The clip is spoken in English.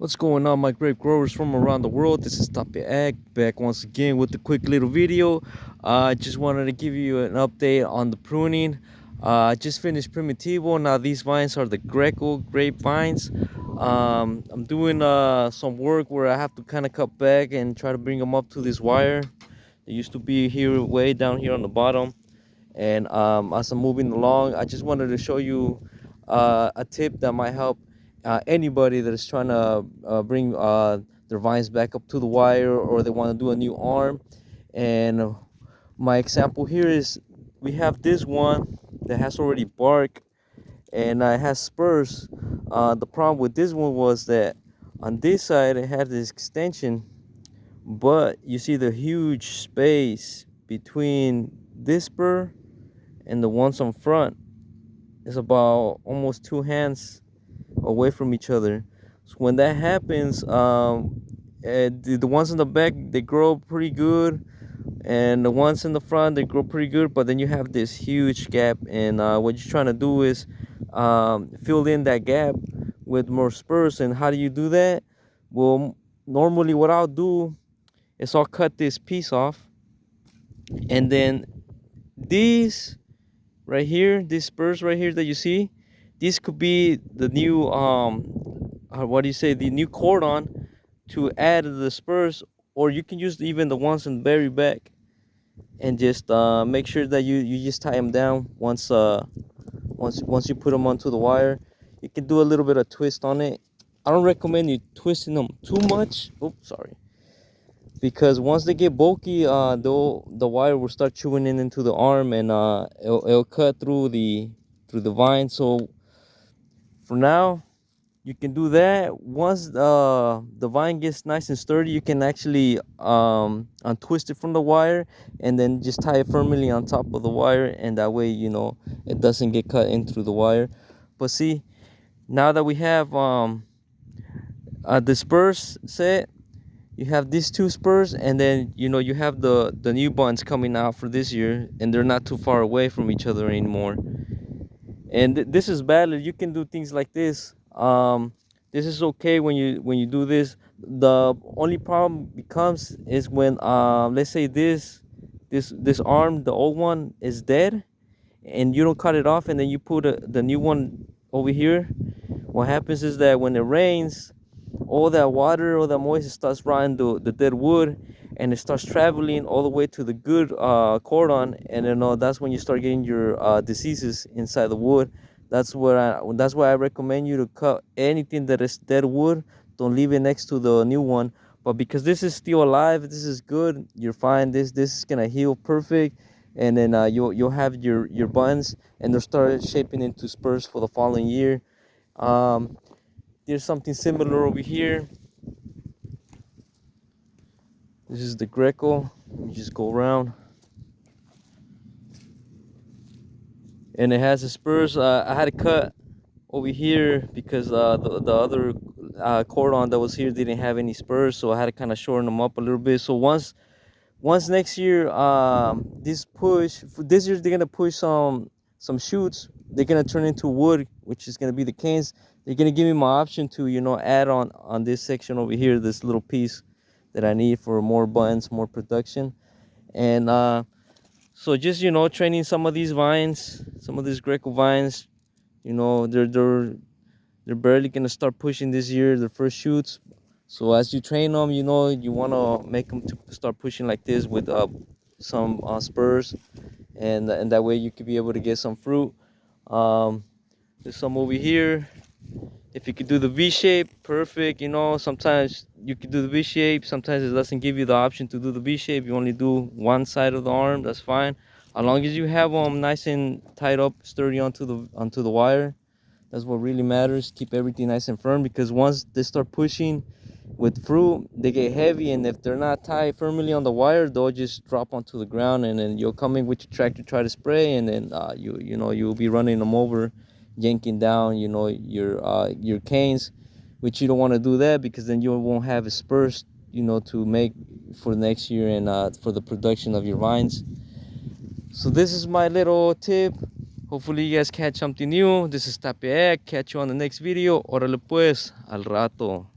What's going on, my grape growers from around the world? This is Tape Ag back once again with a quick little video. I just wanted to give you an update on the pruning. I just finished Primitivo. Now these vines are the Greco grape vines. I'm doing some work where I have to kind of cut back and try to bring them up to this wire. They used to be here way down here on the bottom. And as I'm moving along, I just wanted to show you a tip that might help anybody that is trying to bring their vines back up to the wire, or they want to do a new arm. And my example here is we have this one that has already bark and it has spurs. The problem with this one was that on this side it had this extension, but you see the huge space between this spur and the ones on front is about almost two hands away from each other. So when that happens, the ones in the back, they grow pretty good, and the ones in the front, they grow pretty good, but then you have this huge gap. And what you're trying to do is fill in that gap with more spurs. And how do you do that? Well, normally what I'll do is I'll cut this piece off, and then these right here, these spurs right here that you see, this could be the new what do you say, the new cordon to add to the spurs. Or you can use even the ones in the very back, and just make sure that you just tie them down once you put them onto the wire. You can do a little bit of twist on it. I don't recommend you twisting them too much. Oops, sorry. Because once they get bulky, the wire will start chewing in into the arm, and it'll cut through the vine. So for now, you can do that. Once the vine gets nice and sturdy, you can actually untwist it from the wire, and then just tie it firmly on top of the wire, and that way, it doesn't get cut in through the wire. But see, now that we have the spurs set, you have these two spurs, and then you have the new buns coming out for this year, and they're not too far away from each other anymore. And this is valid. You can do things like this. This is okay when you do this. The only problem becomes is when let's say this arm, the old one, is dead, and you don't cut it off, and then you put the new one over here. What happens is that when it rains, all that water, all that moisture starts rotting the dead wood, and it starts traveling all the way to the good cordon, and that's when you start getting your diseases inside the wood. That's why I recommend you to cut anything that is dead wood. Don't leave it next to the new one. But because this is still alive, this is good, you're fine. This is gonna heal perfect, and then you'll have your buns, and they'll start shaping into spurs for the following year. There's something similar over here. This is the Greco. You just go around, and it has the spurs. I had to cut over here because the other cordon that was here didn't have any spurs, so I had to kind of shorten them up a little bit. So once next year, this year they're gonna push some shoots. They're gonna turn into wood, which is gonna be the canes. They're gonna give me my option to add on this section over here, this little piece that I need for more buns, more production. And so just training some of these vines, some of these Greco vines, they're barely gonna start pushing this year, their first shoots. So as you train them, you want to make them to start pushing like this with some spurs, and that way you could be able to get some fruit. There's some over here. If you could do the V shape, perfect. Sometimes you could do the V shape, sometimes it doesn't give you the option to do the V shape. You only do one side of the arm, that's fine. As long as you have them nice and tied up, sturdy onto the wire, that's what really matters. Keep everything nice and firm, because once they start pushing with fruit, they get heavy, and if they're not tied firmly on the wire, they'll just drop onto the ground, and then you'll come in with your tractor, try to spray, and then you'll be running them over, yanking down your canes, which you don't want to do that, because then you won't have a spurs to make for next year, and for the production of your vines. So this is my little tip. Hopefully you guys catch something new. This is Tape Ag. Catch you on the next video. Órale pues, al rato.